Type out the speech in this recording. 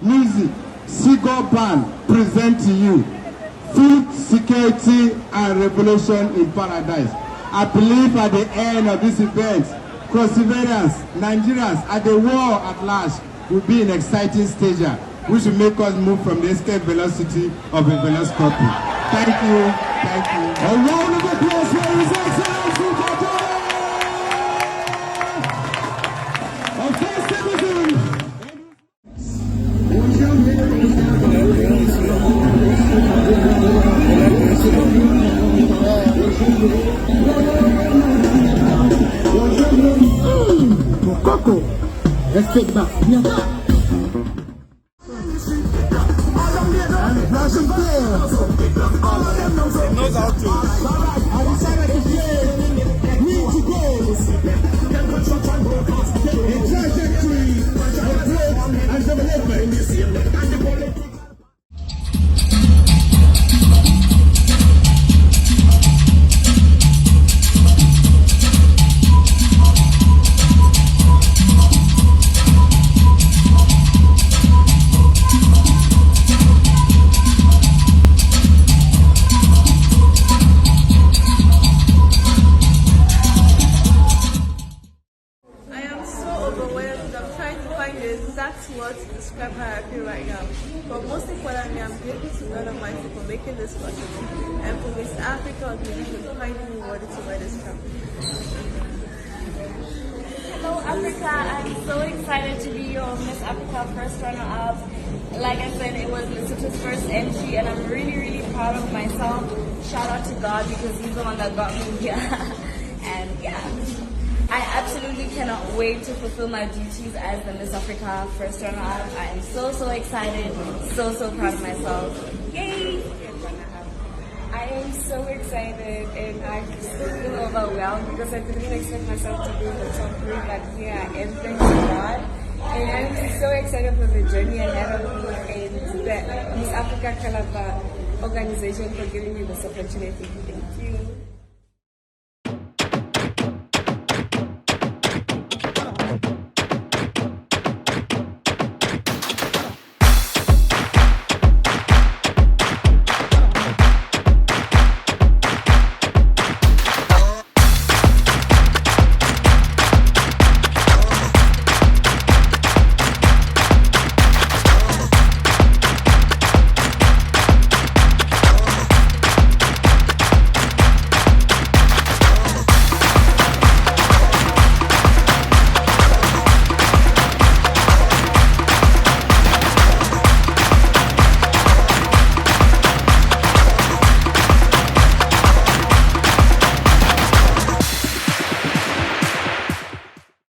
Music, Seagull Band present to you Food Security and Revolution in Paradise. I believe at the end of this event, Crossiverians, Nigerians at the world at large will be an exciting stage which will make us move from the escape velocity of a velociraptor. Thank you, thank you. A round of applause for His Excellency of First Citizen. Coco, respect back. He knows how to. I decided to play Need to Go. A trajectory of growth and development. That's what to describe how I feel right now. But most importantly, I'm grateful to God Almighty for making this possible, and for Miss Africa Organization finding me worthy to wear this crown. Hello Africa, I'm so excited to be your Miss Africa first runner-up. Like I said, it was Lesotho's first entry, and I'm really proud of myself. Shout out to God because He's the one that got me here. And yeah, I absolutely cannot wait to fulfill my duties as the Miss Africa first runner-up. I am so excited, so proud of myself. Yay! I am so excited and I still feel overwhelmed because I didn't expect myself to be in the top 3, but here I am, thanks to God. And I'm so excited for the journey ahead of me and the Miss Africa Calabar organization for giving me this opportunity. Thank you.